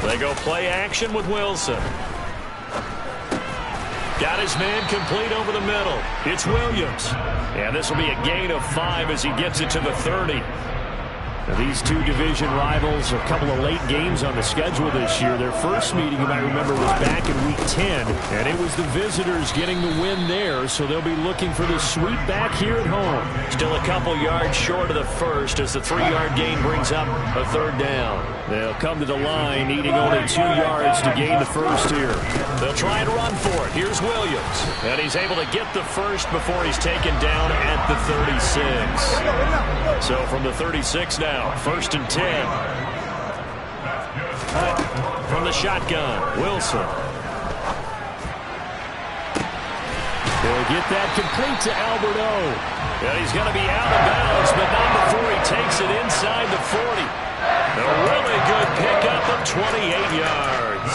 They go play action with Wilson. Got his man complete over the middle. It's Williams. And this will be a gain of 5 as he gets it to the 30. Now, these two division rivals, a couple of late games on the schedule this year. Their first meeting, you might remember, was back in Week 10, and it was the visitors getting the win there, so they'll be looking for the sweep back here at home. Still a couple yards short of the first as the 3-yard gain brings up a third down. They'll come to the line needing only 2 yards to gain the first here. They'll try and run for it. Here's Williams, and he's able to get the first before he's taken down at the 36. So from the 36 now. First and 10. From the shotgun, Wilson. They'll get that complete to Albert O. And he's going to be out of bounds, but not before he takes it inside the 40. A really good pickup of 28 yards.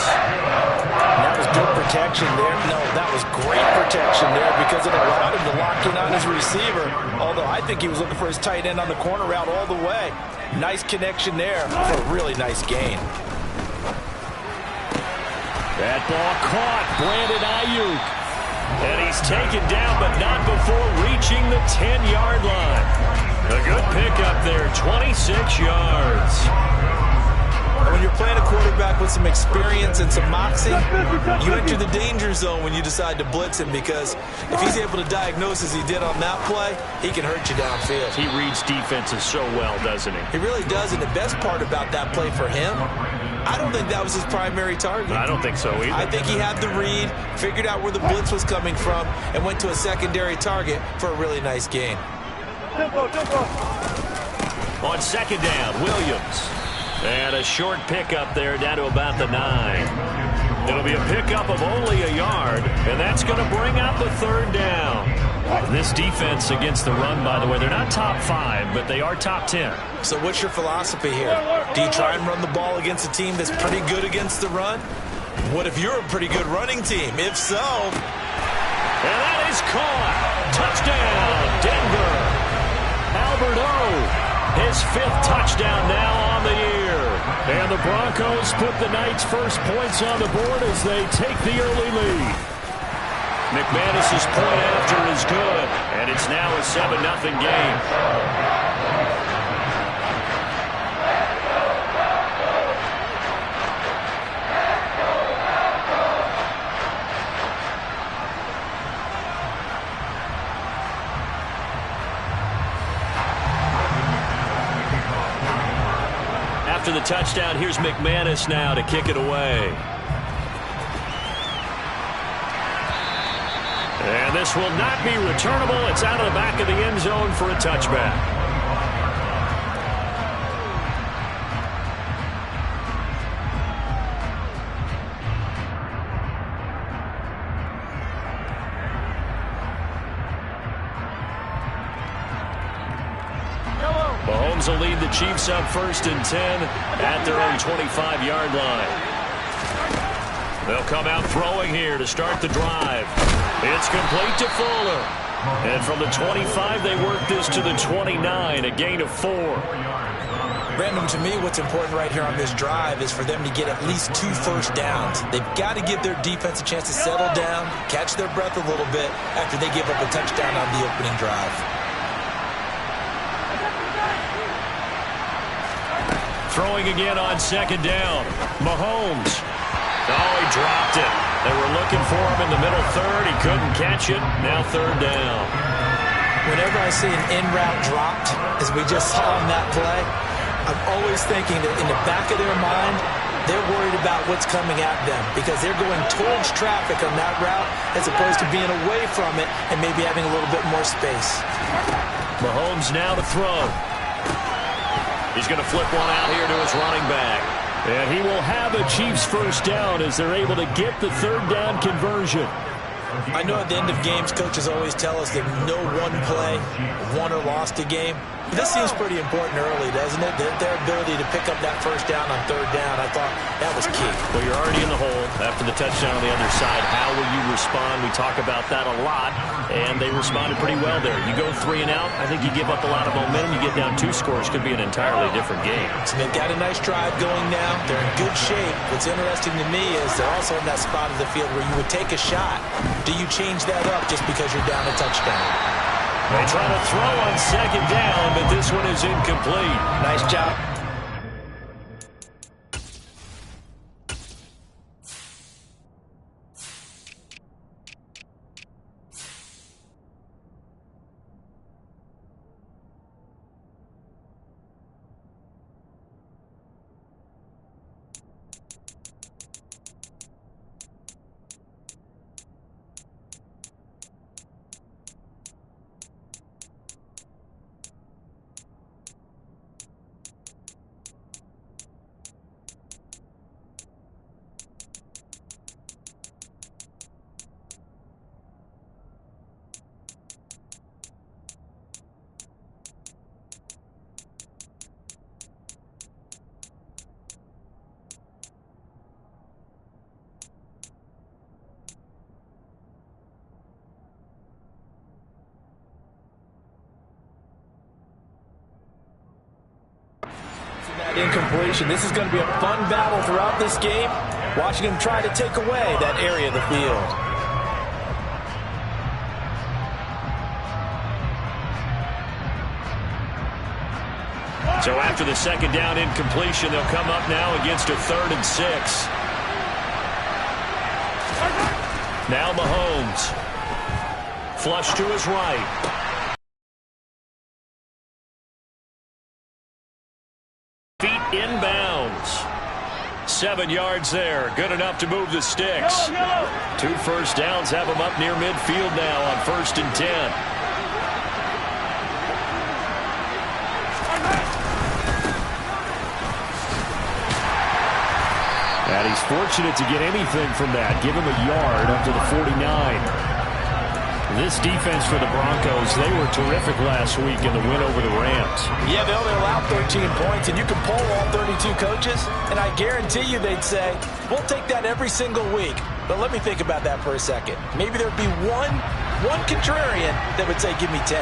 That was good protection there. No, that was great protection there because it allowed him to lock in on his receiver. Although I think he was looking for his tight end on the corner route all the way. Nice connection there for a really nice gain. That ball caught. Brandon Ayuk. And he's taken down, but not before reaching the 10-yard line. A good pickup there, 26 yards. When you're playing a quarterback with some experience and some moxie, you enter the danger zone when you decide to blitz him because if he's able to diagnose as he did on that play, he can hurt you downfield. He reads defenses so well, doesn't he? He really does, and the best part about that play for him, I don't think that was his primary target. I don't think so either. I think he had the read, figured out where the blitz was coming from, and went to a secondary target for a really nice gain. On second down, Williams. And a short pickup there down to about the 9. It'll be a pickup of only a yard, and that's going to bring up the third down. This defense against the run, by the way, they're not top 5, but they are top 10. So what's your philosophy here? Do you try and run the ball against a team that's pretty good against the run? What if you're a pretty good running team? If so... And that is caught. Touchdown, Denver. Albert O. His 5th touchdown now on the year. And the Broncos put the night's first points on the board as they take the early lead. McManus's point after is good, and it's now a 7-0 game. After the touchdown, here's McManus now to kick it away. And this will not be returnable. It's out of the back of the end zone for a touchback. Mahomes will lead the Chiefs up first and 10 at their own 25-yard line. They'll come out throwing here to start the drive. It's complete to Fuller. And from the 25, they work this to the 29, a gain of 4. Brandon, to me, what's important right here on this drive is for them to get at least 2 first downs. They've got to give their defense a chance to settle down, catch their breath a little bit after they give up a touchdown on the opening drive. Throwing again on second down. Mahomes. Oh, he dropped it. They were looking for him in the middle third. He couldn't catch it. Now third down. Whenever I see an in-route dropped, as we just saw on that play, I'm always thinking that in the back of their mind, they're worried about what's coming at them because they're going towards traffic on that route as opposed to being away from it and maybe having a little bit more space. Mahomes now to throw. He's going to flip one out here to his running back. And he will have a Chiefs first down as they're able to get the third down conversion. I know at the end of games, coaches always tell us that no one play won or lost a game. This seems pretty important early, doesn't it? Their ability to pick up that first down on third down, I thought that was key. Well, you're already in the hole after the touchdown on the other side. How will you respond? We talk about that a lot, and they responded pretty well there. You go 3 and out, I think you give up a lot of momentum. You get down 2 scores, could be an entirely different game. So they've got a nice drive going now. They're in good shape. What's interesting to me is they're also in that spot of the field where you would take a shot. Do you change that up just because you're down a touchdown? They try to throw on second down, but this one is incomplete. Nice job. Incompletion. This is going to be a fun battle throughout this game. Watching him try to take away that area of the field. So after the second down incompletion, they'll come up now against a 3rd and 6. Now Mahomes. Flush to his right. Inbounds. 7 yards there. Good enough to move the sticks. 2 first downs have them up near midfield now on 1st and 10. And he's fortunate to get anything from that. Give him a yard up to the 49. This defense for the Broncos, they were terrific last week in the win over the Rams. Yeah, they only allowed 13 points, and you can poll all 32 coaches, and I guarantee you they'd say, we'll take that every single week. But let me think about that for a second. Maybe there'd be one contrarian that would say, give me 10.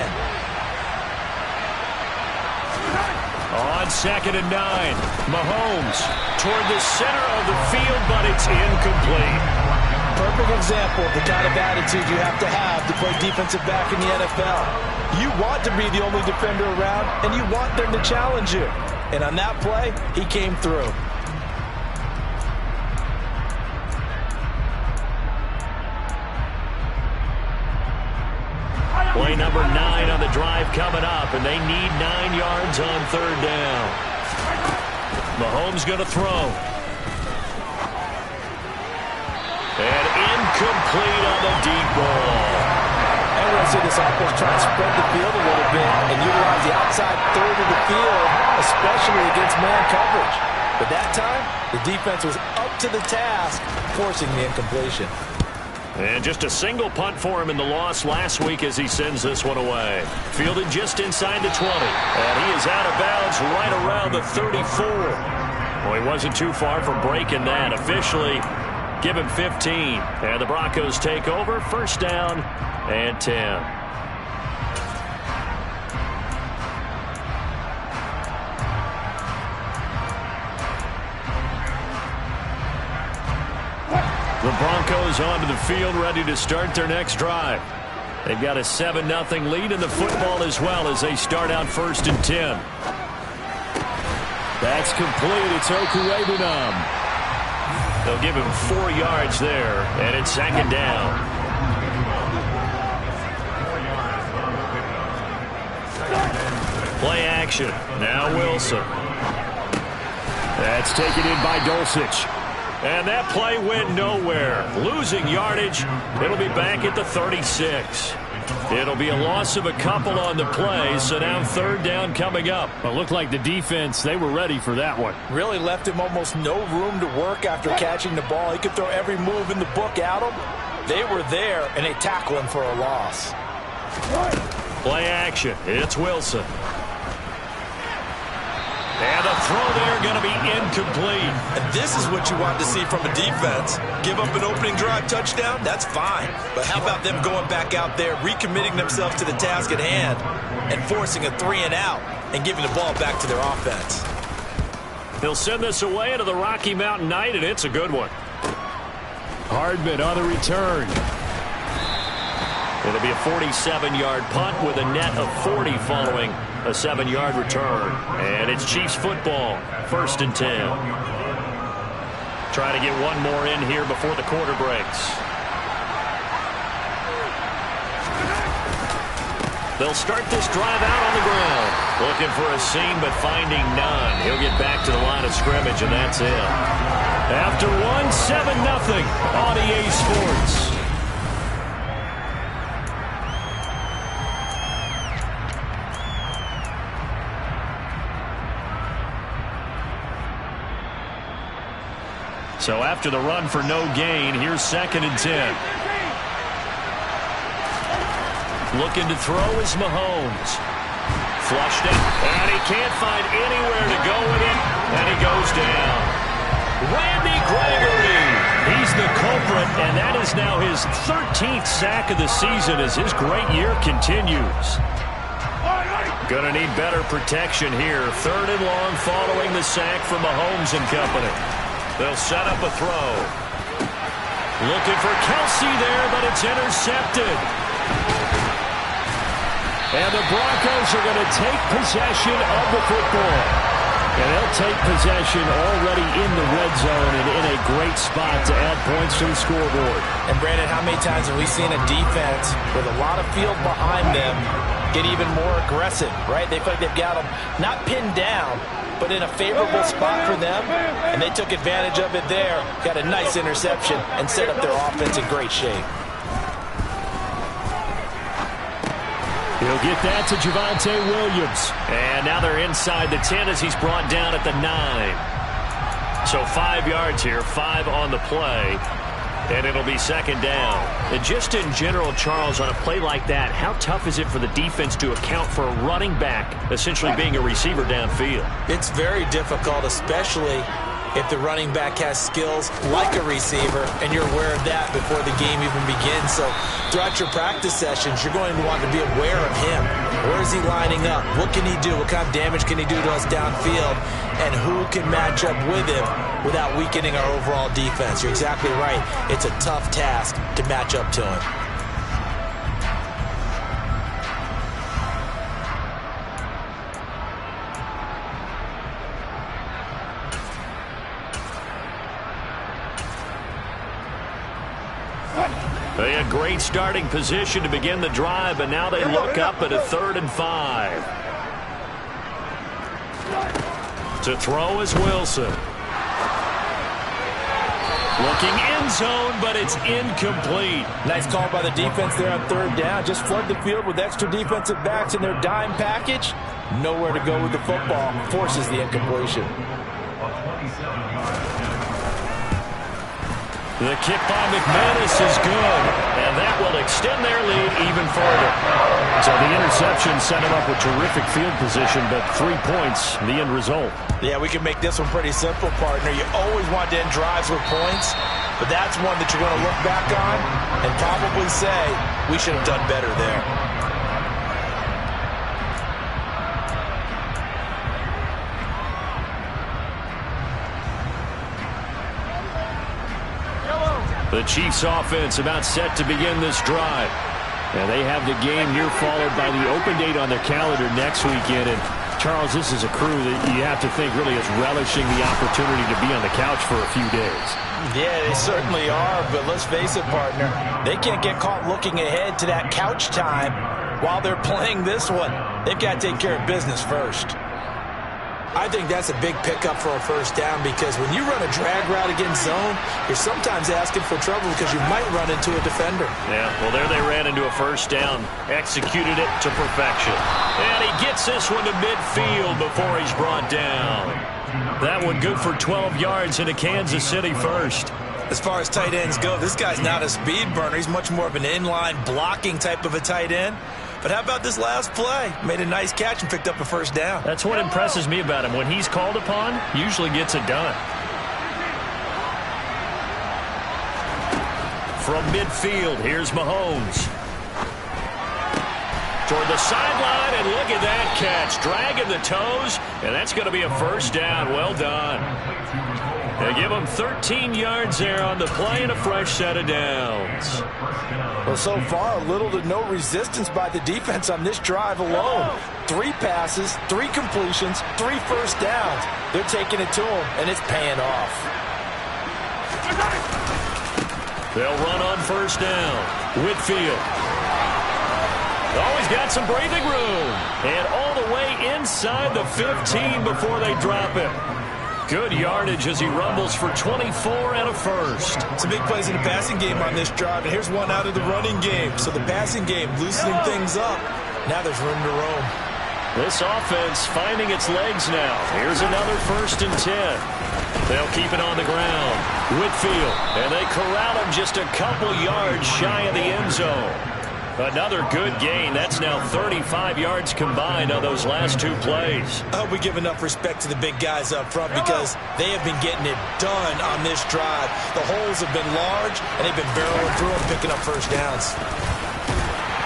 On 2nd and 9, Mahomes toward the center of the field, but it's incomplete. Perfect example of the kind of attitude you have to play defensive back in the NFL. You want to be the only defender around, and you want them to challenge you. And on that play, he came through. Play number 9 on the drive coming up, and they need 9 yards on 3rd down. Mahomes going to throw. And incomplete on the deep ball. And we're going to see this offense try to spread the field a little bit and utilize the outside third of the field, especially against man coverage. But that time, the defense was up to the task, forcing the incompletion. And just a single punt for him in the loss last week as he sends this one away. Fielded just inside the 20. And he is out of bounds right around the 34. Well, he wasn't too far from breaking that. Officially, give him 15. And the Broncos take over. 1st down and 10. The Broncos onto the field, ready to start their next drive. They've got a 7-0 lead in the football as well as they start out 1st and 10. That's complete. It's Okuwebunam. They'll give him 4 yards there, and it's 2nd down. Play action. Now Wilson. That's taken in by Dulcich. And that play went nowhere. Losing yardage. It'll be back at the 36. It'll be a loss of a couple on the play, so now 3rd down coming up. It looked like the defense, they were ready for that one. Really left him almost no room to work after catching the ball. He could throw every move in the book at him. They were there, and they tackle him for a loss. Play action. It's Wilson. throw there going to be incomplete. And this is what you want to see from a defense. Give up an opening drive touchdown, that's fine. But how about them going back out there, recommitting themselves to the task at hand, and forcing a 3-and-out and giving the ball back to their offense. He'll send this away into the Rocky Mountain night, and it's a good one. Hardman on the return. It'll be a 47-yard punt with a net of 40 following a 7-yard return. And it's Chiefs football, 1st and 10. Try to get one more in here before the quarter breaks. They'll start this drive out on the ground. Looking for a seam, but finding none. He'll get back to the line of scrimmage, and that's it. After 7-0 on EA Sports. So after the run for no gain, here's 2nd and 10. Looking to throw is Mahomes. Flushed it, and he can't find anywhere to go with it, and he goes down. Randy Gregory, he's the culprit, and that is now his 13th sack of the season as his great year continues. Gonna need better protection here. 3rd and long following the sack from Mahomes and company. They'll set up a throw. Looking for Kelsey there, but it's intercepted. And the Broncos are going to take possession of the football. And they'll take possession already in the red zone and in a great spot to add points to the scoreboard. And Brandon, how many times have we seen a defense with a lot of field behind them get even more aggressive, right? They feel like they've got them not pinned down, but in a favorable spot for them, and they took advantage of it there, got a nice interception, and set up their offense in great shape. He'll get that to Javonte Williams. And now they're inside the 10 as he's brought down at the 9. So 5 yards here, 5 on the play. And it'll be 2nd down. And just in general, Charles, on a play like that, how tough is it for the defense to account for a running back essentially being a receiver downfield? It's very difficult, especially if the running back has skills like a receiver, and you're aware of that before the game even begins. So throughout your practice sessions, you're going to want to be aware of him. Where is he lining up? What can he do? What kind of damage can he do to us downfield? And who can match up with him without weakening our overall defense? You're exactly right. It's a tough task to match up to him. A great starting position to begin the drive, but now they look up at a 3rd and 5. To throw is Wilson. Looking end zone, but it's incomplete. Nice call by the defense there on 3rd down. Just flood the field with extra defensive backs in their dime package. Nowhere to go with the football. Forces the incompletion. The kick by McManus is good, and that will extend their lead even further. So the interception set him up with terrific field position, but 3 points, the end result. Yeah, we can make this one pretty simple, partner. You always want to end drives with points, but that's one that you're going to look back on and probably say, we should have done better there. The Chiefs offense about set to begin this drive. And they have the game here followed by the open date on their calendar next weekend. And Charles, this is a crew that you have to think really is relishing the opportunity to be on the couch for a few days. Yeah, they certainly are, but let's face it, partner. They can't get caught looking ahead to that couch time while they're playing this one. They've got to take care of business first. I think that's a big pickup for a 1st down, because when you run a drag route against zone, you're sometimes asking for trouble because you might run into a defender. Yeah, well, there they ran into a 1st down, executed it to perfection. And he gets this one to midfield before he's brought down. That one good for 12 yards into Kansas City 1st. As far as tight ends go, this guy's not a speed burner. He's much more of an inline blocking type of a tight end. But how about this last play? Made a nice catch and picked up a first down. That's what impresses me about him. When he's called upon, usually gets it done. From midfield, here's Mahomes. Toward the sideline, and look at that catch. Dragging the toes, and that's going to be a first down. Well done. They give him 13 yards there on the play and a fresh set of downs. Well, so far, little to no resistance by the defense on this drive alone. 3 passes, 3 completions, 3 first downs. They're taking it to him, and it's paying off. They'll run on first down. Whitfield. Always got some breathing room. And all the way inside the 15 before they drop him. Good yardage as he rumbles for 24 and a first. Some big plays in the passing game on this drive, and here's one out of the running game. So the passing game loosening things up. Now there's room to roam. This offense finding its legs now. Here's another 1st and 10. They'll keep it on the ground. Whitfield, and they corral him just a couple yards shy of the end zone. Another good gain. That's now 35 yards combined on those last 2 plays. I hope we give enough respect to the big guys up front because they have been getting it done on this drive. The holes have been large, and they've been barreling through them, picking up first downs.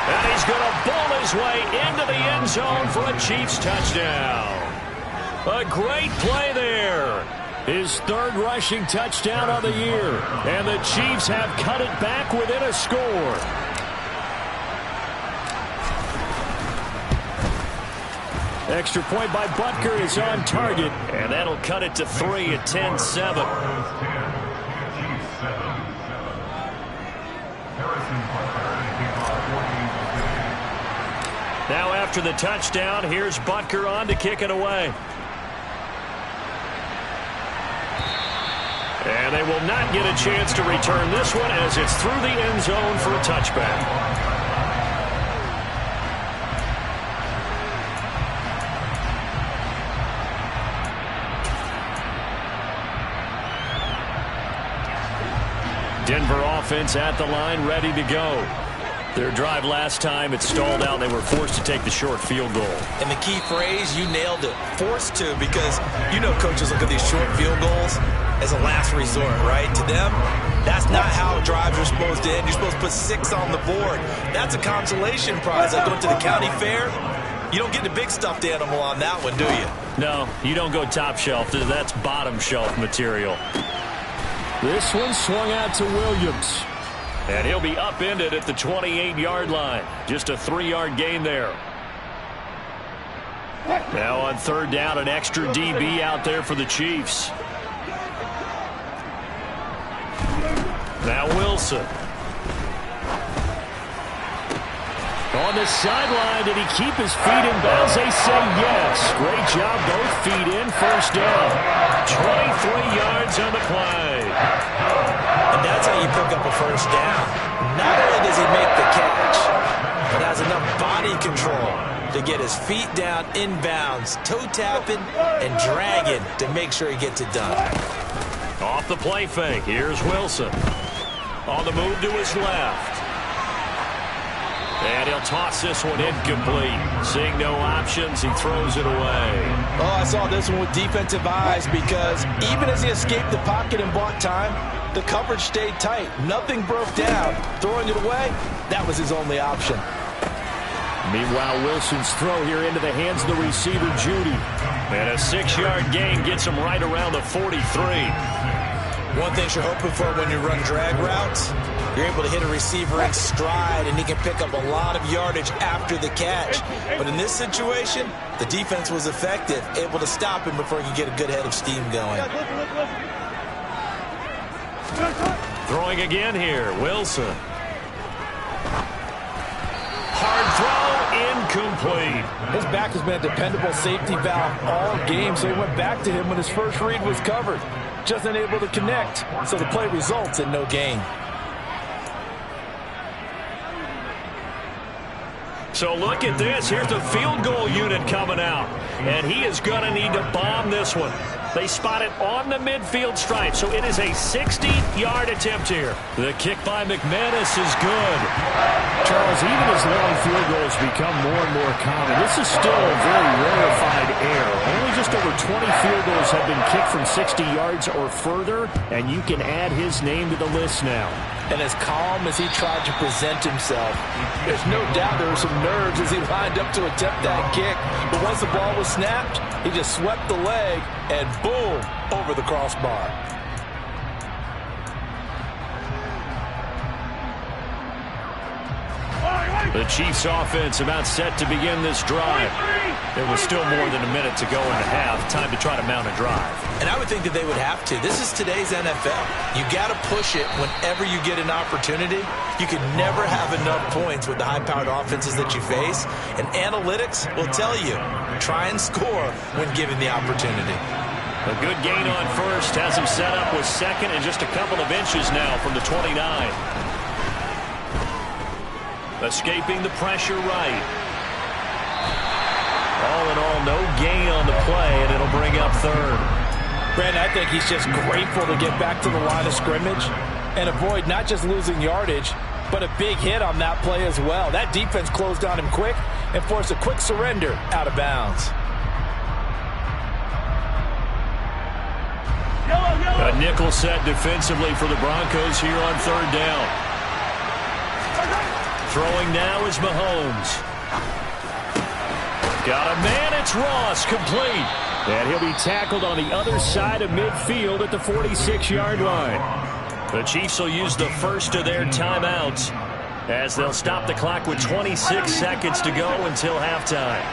And he's going to bull his way into the end zone for a Chiefs touchdown. A great play there. His 3rd rushing touchdown of the year. And the Chiefs have cut it back within a score. Extra point by Butker is on target, and that'll cut it to 3 at 10-7. Now after the touchdown, here's Butker on to kick it away. And they will not get a chance to return this one as it's through the end zone for a touchback. Denver offense at the line, ready to go. Their drive last time, it stalled out. They were forced to take the short field goal. And the key phrase, you nailed it. Forced to, because you know coaches look at these short field goals as a last resort, right? To them, that's not how drives are supposed to end. You're supposed to put 6 on the board. That's a consolation prize. Like going to the county fair, you don't get the big stuffed animal on that one, do you? No, you don't go top shelf. That's bottom shelf material. This one swung out to Williams. And he'll be upended at the 28-yard line. Just a 3-yard gain there. Now on 3rd down, an extra DB out there for the Chiefs. Now Wilson. On the sideline, did he keep his feet in bounds? They say yes. Great job, both feet in, first down. 23 yards on the play. And that's how you pick up a first down. Not only does he make the catch, but has enough body control to get his feet down inbounds, toe tapping and dragging to make sure he gets it done. Off the play fake, here's Wilson. On the move to his left. And he'll toss this one incomplete. Seeing no options, he throws it away. Oh, I saw this one with defensive eyes because even as he escaped the pocket and bought time, the coverage stayed tight. Nothing broke down. Throwing it away, that was his only option. Meanwhile, Wilson's throw here into the hands of the receiver, Judy. And a 6-yard gain gets him right around the 43. One thing you're hoping for when you run drag routes, you're able to hit a receiver in stride, and he can pick up a lot of yardage after the catch. But in this situation, the defense was effective, able to stop him before he could get a good head of steam going. Throwing again here, Wilson. Hard throw, incomplete. His back has been a dependable safety valve all game, so he went back to him when his first read was covered. Just unable to connect, so the play results in no gain. So look at this. Here's the field goal unit coming out. And he is going to need to bomb this one. They spot it on the midfield stripe, so it is a 60-yard attempt here. The kick by McManus is good. Charles, even as long field goals become more and more common, this is still a very rarefied error. Only just over 20 field goals have been kicked from 60 yards or further, and you can add his name to the list now. And as calm as he tried to present himself, there's no doubt there were some nerves as he lined up to attempt that kick. But once the ball was snapped, he just swept the leg and boom, over the crossbar. The Chiefs offense about set to begin this drive. There was still more than a minute to go in the half. Time to try to mount a drive. And I would think that they would have to. This is today's NFL. You got to push it whenever you get an opportunity. You can never have enough points with the high-powered offenses that you face. And analytics will tell you, try and score when given the opportunity. A good gain on first has him set up with second and just a couple of inches now from the 29. Escaping the pressure right. All in all, no gain on the play, and it'll bring up third. Brandon, I think he's just grateful to get back to the line of scrimmage and avoid not just losing yardage, but a big hit on that play as well. That defense closed on him quick and forced a quick surrender out of bounds. A nickel set defensively for the Broncos here on third down. Throwing now is Mahomes. Got a man, it's Ross, complete. And he'll be tackled on the other side of midfield at the 46-yard line. The Chiefs will use the first of their timeouts as they'll stop the clock with 26 seconds to go until halftime.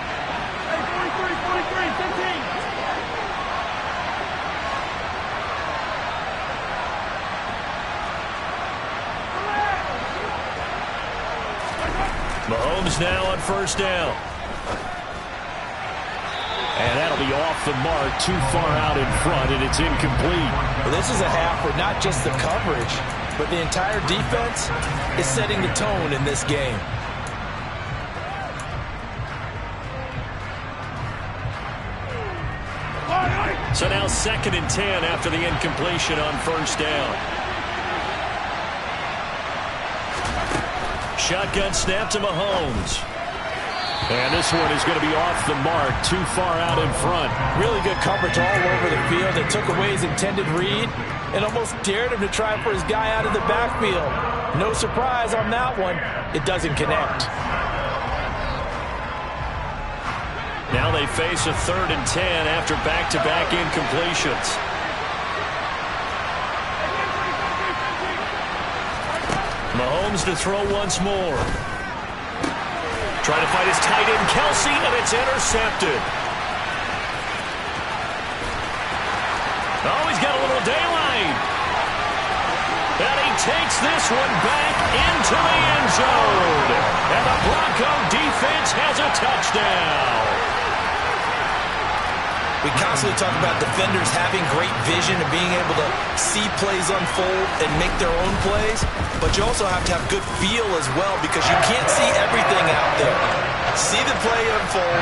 Mahomes now on first down. And that'll be off the mark, too far out in front, and it's incomplete. Well, this is a half where not just the coverage, but the entire defense is setting the tone in this game. So now 2nd and 10 after the incompletion on first down. Shotgun snap to Mahomes. And this one is going to be off the mark, too far out in front. Really good coverage all over the field. They took away his intended read and almost dared him to try for his guy out of the backfield. No surprise on that one. It doesn't connect. Now they face a 3rd and 10 after back-to-back incompletions. Mahomes to throw once more. Trying to fight his tight end, Kelsey, and it's intercepted. Oh, he's got a little daylight. And he takes this one back into the end zone. And the Bronco defense has a touchdown. We constantly talk about defenders having great vision and being able to see plays unfold and make their own plays, but you also have to have good feel as well because you can't see everything out there. See the play unfold,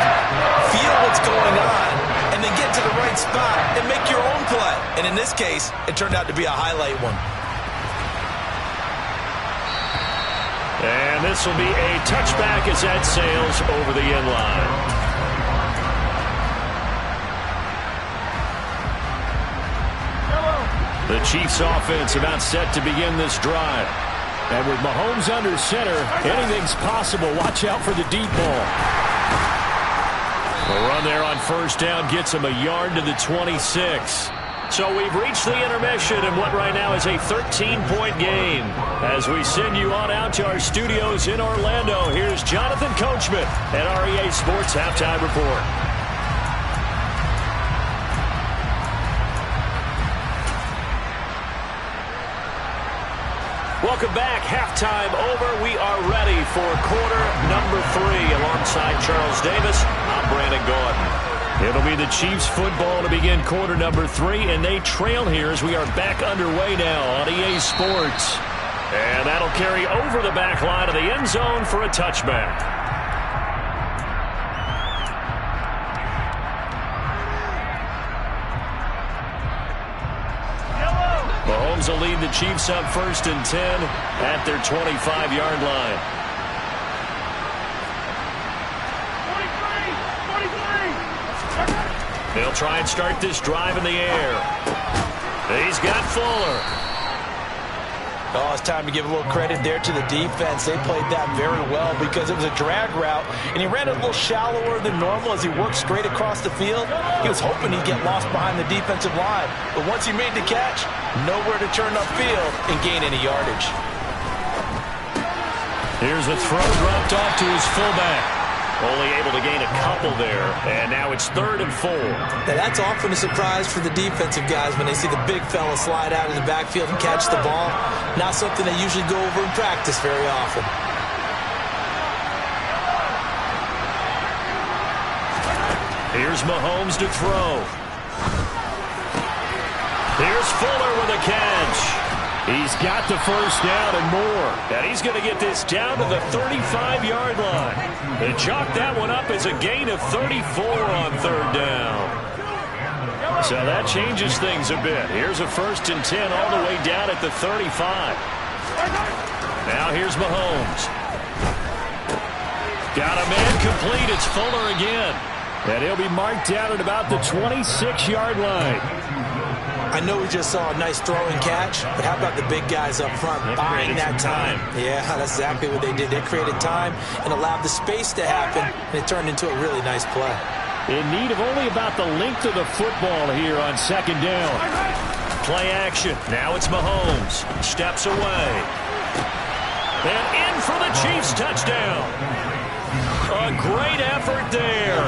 feel what's going on, and then get to the right spot and make your own play. And in this case, it turned out to be a highlight one. And this will be a touchback as that sails over the end line. The Chiefs offense about set to begin this drive. And with Mahomes under center, anything's possible. Watch out for the deep ball. The run there on first down gets him a yard to the 26. So we've reached the intermission in what right now is a 13-point game. As we send you on out to our studios in Orlando, here's Jonathan Coachman at REA Sports Halftime Report. Welcome back. Halftime over. We are ready for quarter number 3. Alongside Charles Davis, I'm Brandon Gordon. It'll be the Chiefs football to begin quarter number 3, and they trail here as we are back underway now on EA Sports. And that'll carry over the back line of the end zone for a touchback. Mahomes will lead the Chiefs up 1st and 10 at their 25-yard line. 43. They'll try and start this drive in the air. He's got Fuller. Oh, it's time to give a little credit there to the defense. They played that very well because it was a drag route, and he ran it a little shallower than normal as he worked straight across the field. He was hoping he'd get lost behind the defensive line, but once he made the catch, nowhere to turn upfield and gain any yardage. Here's a throw dropped off to his fullback. Only able to gain a couple there, and now it's 3rd and 4. Now that's often a surprise for the defensive guys when they see the big fella slide out of the backfield and catch the ball. Not something they usually go over in practice very often. Here's Mahomes to throw. Here's Fuller with a catch. He's got the first down and more. And he's going to get this down to the 35-yard line. They chalk that one up as a gain of 34 on 3rd down. So that changes things a bit. Here's a 1st and 10 all the way down at the 35. Now here's Mahomes. Got a man complete. It's Fuller again. And he'll be marked down at about the 26-yard line. I know we just saw a nice throw and catch, but how about the big guys up front buying that time? Yeah, that's exactly what they did. They created time and allowed the space to happen, and it turned into a really nice play. In need of only about the length of the football here on 2nd down. Play action. Now it's Mahomes. Steps away. And in for the Chiefs touchdown. A great effort there.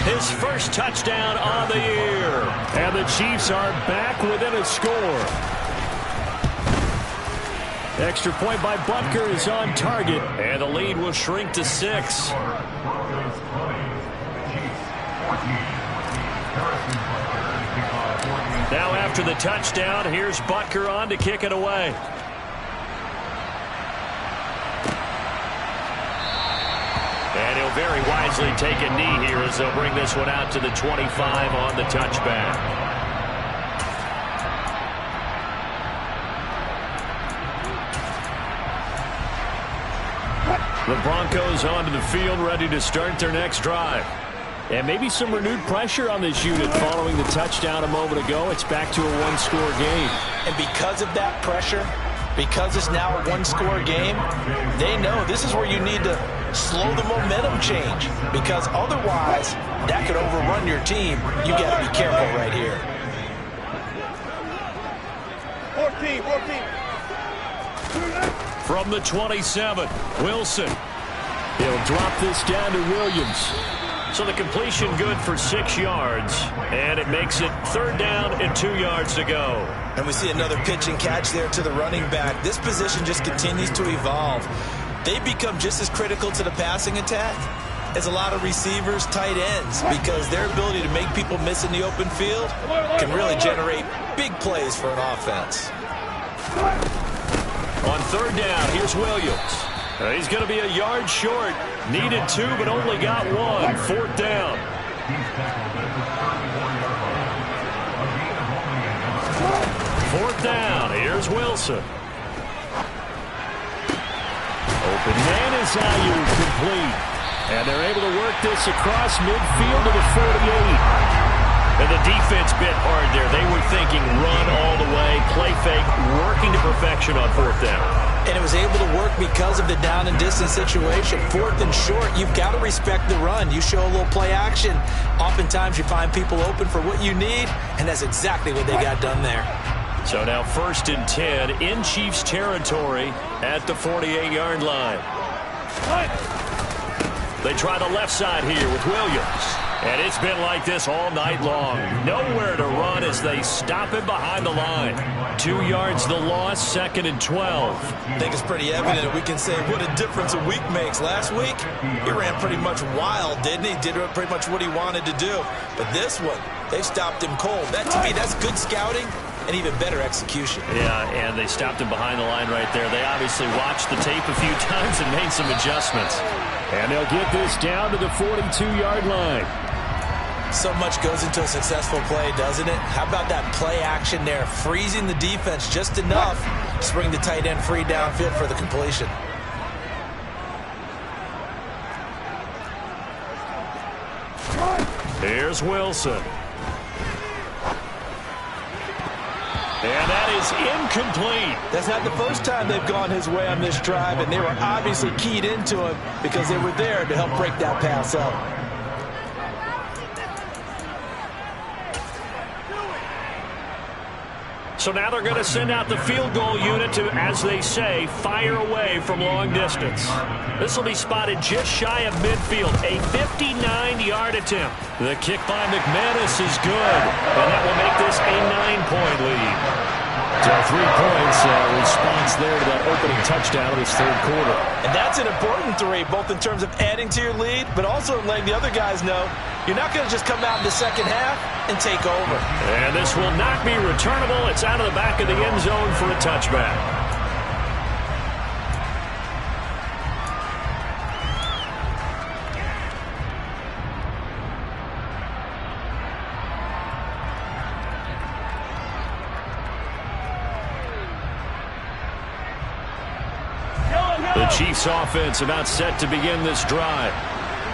His first touchdown on the year. And the Chiefs are back within a score. Extra point by Butker is on target. And the lead will shrink to 6. Now after the touchdown, here's Butker on to kick it away. And he'll very wisely take a knee here as they'll bring this one out to the 25 on the touchback. The Broncos onto the field, ready to start their next drive. And maybe some renewed pressure on this unit following the touchdown a moment ago. It's back to a one-score game. And because of that pressure, because it's now a one-score game, they know this is where you need to slow the momentum change, because otherwise that could overrun your team. You got to be careful right here. 14. From the 27, Wilson. He'll drop this down to Williams. So the completion good for 6 yards, and it makes it 3rd down and 2 yards to go. And we see another pitch and catch there to the running back. This position just continues to evolve. They become just as critical to the passing attack as a lot of receivers, tight ends, because their ability to make people miss in the open field can really generate big plays for an offense. On 3rd down, here's Williams. He's going to be a yard short. Needed 2, but only got 1. 4th down. Fourth down. Here's Wilson. Open man is Ayuk, complete. And they're able to work this across midfield to the 48. And the defense bit hard there. They were thinking run all the way, play fake, working to perfection on 4th down. And it was able to work because of the down and distance situation. 4th and short, you've got to respect the run. You show a little play action. Oftentimes you find people open for what you need, and that's exactly what they got done there. So now 1st and 10 in Chiefs territory at the 48-yard line. They try the left side here with Williams. And it's been like this all night long. Nowhere to run as they stop him behind the line. 2 yards the loss, 2nd and 12. I think it's pretty evident. We can say what a difference a week makes. Last week, he ran pretty much wild, didn't he? Did pretty much what he wanted to do. But this one, they stopped him cold. That, to me, that's good scouting and even better execution. Yeah, and they stopped him behind the line right there. They obviously watched the tape a few times and made some adjustments. And they'll get this down to the 42-yard line. So much goes into a successful play, doesn't it? How about that play action there, freezing the defense just enough to bring the tight end free downfield for the completion. Here's Wilson. And that is incomplete. That's not the first time they've gone his way on this drive, and they were obviously keyed into him because they were there to help break that pass up. So now they're going to send out the field goal unit to, as they say, fire away from long distance. This will be spotted just shy of midfield, a 59-yard attempt. The kick by McManus is good, and that will make this a 9-point lead. So 3 points response there to that opening touchdown of this third quarter. And that's an important 3, both in terms of adding to your lead, but also letting the other guys know you're not going to just come out in the second half and take over. And this will not be returnable. It's out of the back of the end zone for a touchback. The Chiefs offense about set to begin this drive.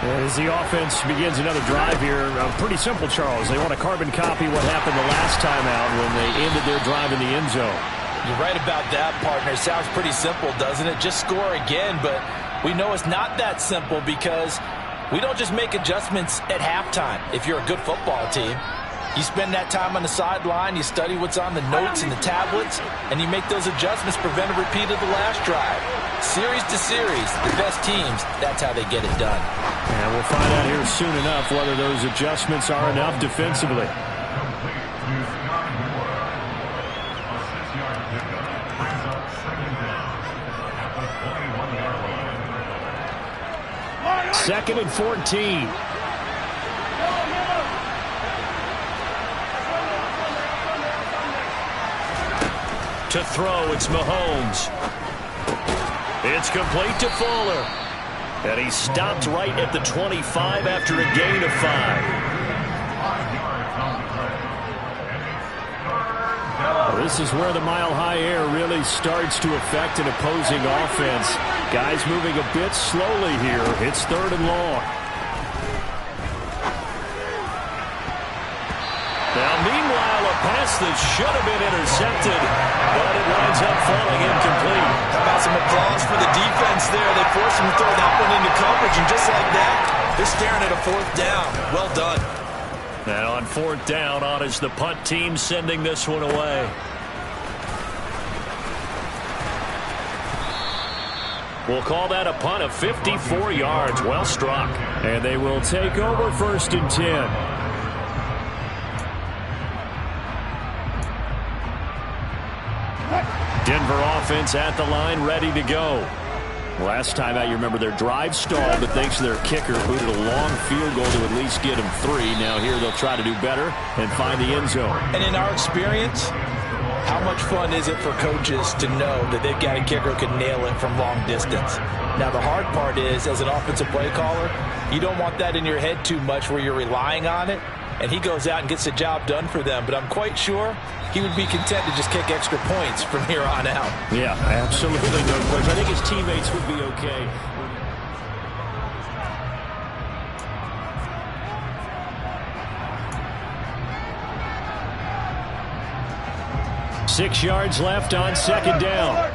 As the offense begins another drive here, pretty simple, Charles. They want to carbon copy what happened the last time out when they ended their drive in the end zone. You're right about that, partner. Sounds pretty simple, doesn't it? Just score again, but we know it's not that simple because we don't just make adjustments at halftime if you're a good football team. You spend that time on the sideline, you study what's on the notes and the tablets, and you make those adjustments, prevent a repeat of the last drive. Series to series, the best teams, that's how they get it done. And we'll find out here soon enough whether those adjustments are enough defensively. Second and 14. To throw, it's Mahomes. It's complete to Fuller. And he stopped right at the 25 after a gain of 5. Well, this is where the mile-high air really starts to affect an opposing offense. Guys moving a bit slowly here. It's 3rd and long. Now, meanwhile, a pass that should have been intercepted, but it winds up falling incomplete. How about some applause for the defense there? They forced him to throw that one into coverage, and just like that, they're staring at a 4th down. Well done. And on 4th down, on is the punt team sending this one away. We'll call that a punt of 54 yards. Well struck. And they will take over 1st and 10. Denver offense at the line, ready to go. Last time out, you remember their drive stalled, but thanks to their kicker, booted a long field goal to at least get them 3. Now here they'll try to do better and find the end zone. And in our experience, how much fun is it for coaches to know that they've got a kicker who can nail it from long distance? Now the hard part is, as an offensive play caller, you don't want that in your head too much where you're relying on it, and he goes out and gets the job done for them. But I'm quite sure he would be content to just kick extra points from here on out. Yeah, absolutely no question. I think his teammates would be okay. 6 yards left on 2nd down.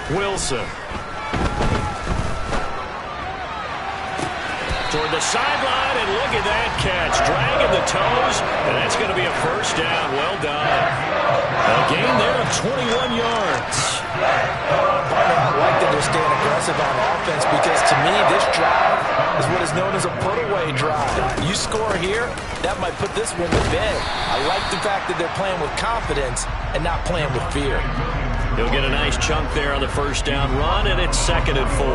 Wilson. Toward the sideline, and look at that catch. Dragging the toes, and that's going to be a 1st down. Well done. A gain there of 21 yards. I like that they're staying aggressive on offense because, to me, this drive is what is known as a put-away drive. You score here, that might put this one to bed. I like the fact that they're playing with confidence and not playing with fear. He'll get a nice chunk there on the first down run, and it's 2nd and 4.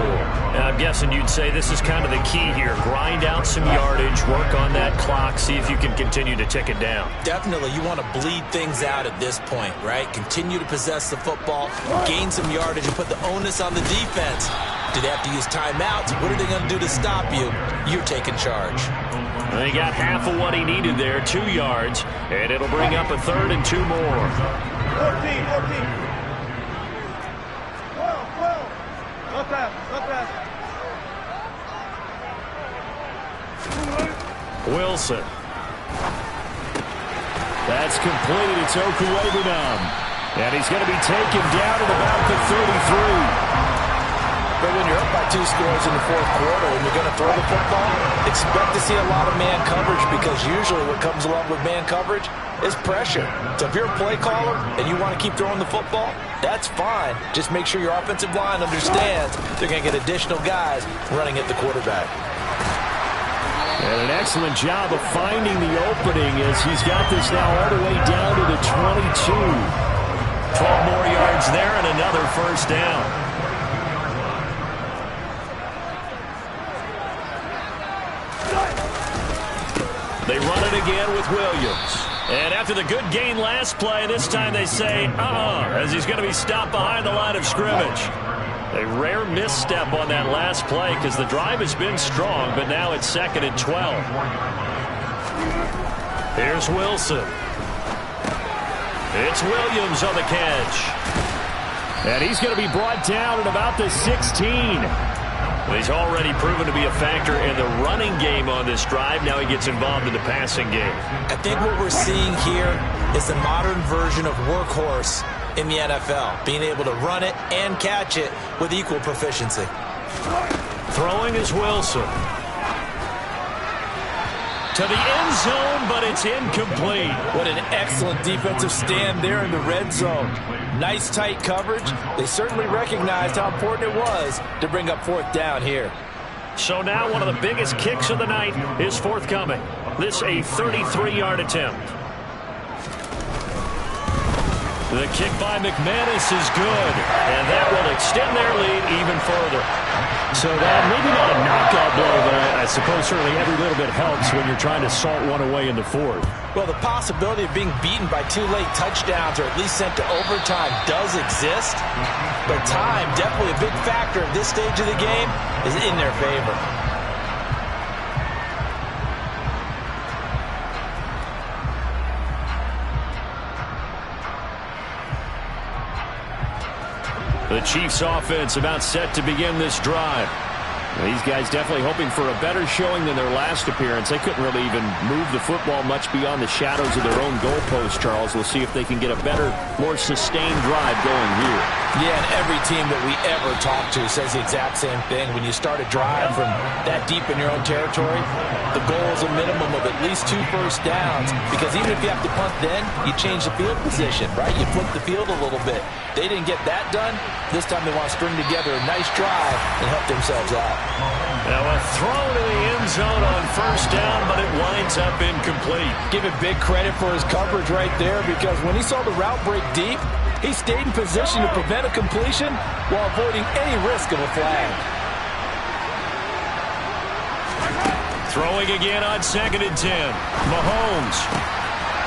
Now, I'm guessing you'd say this is kind of the key here. Grind out some yardage, work on that clock, see if you can continue to tick it down. Definitely, you want to bleed things out at this point, right? Continue to possess the football, gain some yardage, and put the onus on the defense. Do they have to use timeouts? What are they going to do to stop you? You're taking charge. Well, he got half of what he needed there, 2 yards, and it'll bring up a 3rd and 2 more. 14. Wilson. That's complete. It's Okuwebunam. And he's going to be taken down at about the 33. But when you're up by 2 scores in the 4th quarter and you're going to throw the football, expect to see a lot of man coverage because usually what comes along with man coverage is pressure. So if you're a play caller and you want to keep throwing the football, that's fine. Just make sure your offensive line understands they're going to get additional guys running at the quarterback. And an excellent job of finding the opening as he's got this now all the way down to the 22. 12 more yards there and another first down. They run it again with Williams. And after the good gain last play, this time they say, as he's going to be stopped behind the line of scrimmage. A rare misstep on that last play because the drive has been strong, but now it's 2nd and 12. Here's Wilson. It's Williams on the catch. And he's going to be brought down at about the 16. He's already proven to be a factor in the running game on this drive. Now he gets involved in the passing game. I think what we're seeing here is the modern version of workhorse in the NFL, being able to run it and catch it with equal proficiency. Throwing is Wilson. To the end zone, but it's incomplete. What an excellent defensive stand there in the red zone. Nice tight coverage. They certainly recognized how important it was to bring up 4th down here. So now one of the biggest kicks of the night is forthcoming. This a 33-yard attempt. The kick by McManus is good, and that will extend their lead even further. So that maybe not a knockout blow, but I suppose certainly every little bit helps when you're trying to salt one away in the 4th. Well, the possibility of being beaten by 2 late touchdowns or at least sent to overtime does exist, but time, definitely a big factor at this stage of the game, is in their favor. The Chiefs offense about set to begin this drive. These guys definitely hoping for a better showing than their last appearance. They couldn't really even move the football much beyond the shadows of their own goalpost, Charles. We'll see if they can get a better, more sustained drive going here. Yeah, and every team that we ever talk to says the exact same thing. When you start a drive from that deep in your own territory, the goal is a minimum of at least 2 first downs, because even if you have to punt then, you change the field position, right? You flip the field a little bit. They didn't get that done. This time they want to string together a nice drive and help themselves out. Now a throw to the end zone on first down, but it winds up incomplete. Give it big credit for his coverage right there, because when he saw the route break deep, he stayed in position to prevent a completion while avoiding any risk of a flag. Throwing again on 2nd and 10. Mahomes.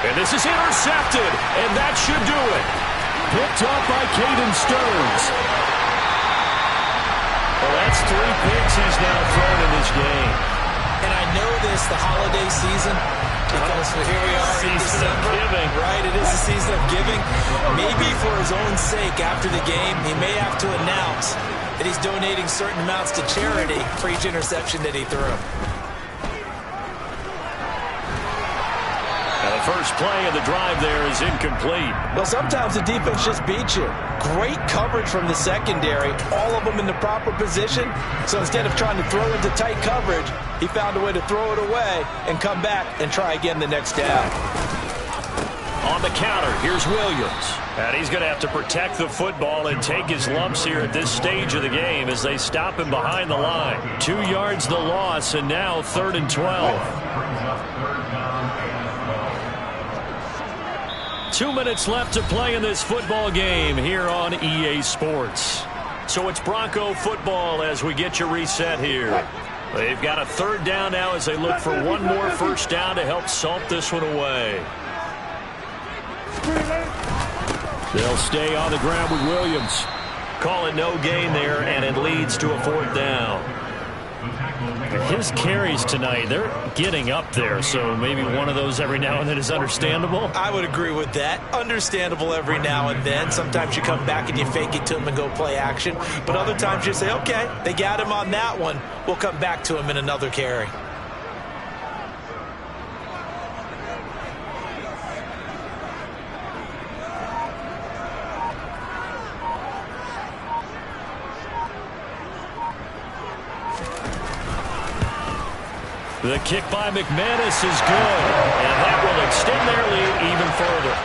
And this is intercepted, and that should do it. Picked up by Caden Stearns. Well, that's 3 picks he's now thrown in this game. And I know this, the holiday season, because here we are in December, right? It is the season of giving. Maybe for his own sake, after the game, he may have to announce that he's donating certain amounts to charity for each interception that he threw. Now the first play of the drive there is incomplete. Well, sometimes the defense just beats you. Great coverage from the secondary, all of them in the proper position. So instead of trying to throw into tight coverage, he found a way to throw it away and come back and try again the next down. On the counter, here's Williams. And he's going to have to protect the football and take his lumps here at this stage of the game as they stop him behind the line. 2 yards the loss, and now 3rd and 12. 2 minutes left to play in this football game here on EA Sports. So it's Bronco football as we get you reset here. They've got a 3rd down now as they look for one more first down to help salt this one away. They'll stay on the ground with Williams. Call it no gain there, and it leads to a 4th down. His carries tonight, they're getting up there, so maybe one of those every now and then is understandable. I would agree with that. Understandable every now and then. Sometimes you come back and you fake it to him and go play action. But other times you say, okay, they got him on that one. We'll come back to him in another carry. The kick by McManus is good, and that will extend their lead even further.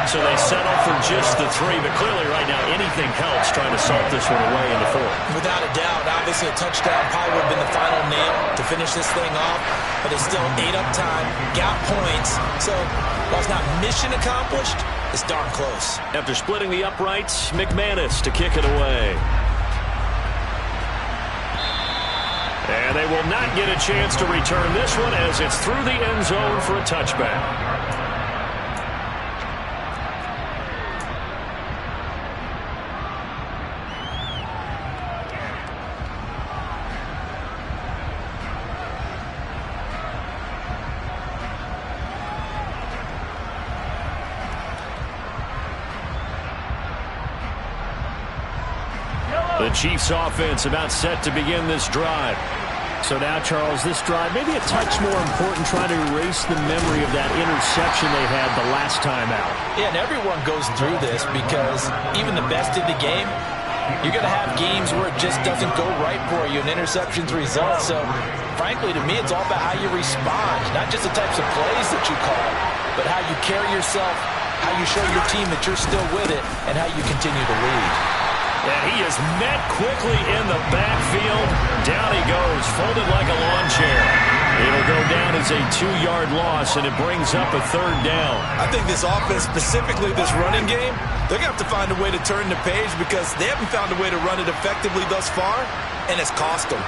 So they settle for just the 3, but clearly right now anything helps trying to salt this one away in the 4th. Without a doubt, obviously a touchdown probably would have been the final nail to finish this thing off, but it's still ate up time, got points, so while it's not mission accomplished, it's darn close. After splitting the uprights, McManus to kick it away. And they will not get a chance to return this one as it's through the end zone for a touchback. The Chiefs offense about set to begin this drive. So now, Charles, this drive maybe a touch more important, trying to erase the memory of that interception they had the last time out. Yeah, and everyone goes through this because even the best of the game, you're going to have games where it just doesn't go right for you, and interceptions result. So, frankly, to me, it's all about how you respond, not just the types of plays that you call, but how you carry yourself, how you show your team that you're still with it, and how you continue to lead. And he is met quickly in the backfield. Down he goes, folded like a lawn chair. It'll go down as a 2-yard loss, and it brings up a 3rd down. I think this offense, specifically this running game, they're going to have to find a way to turn the page because they haven't found a way to run it effectively thus far, and it's cost them.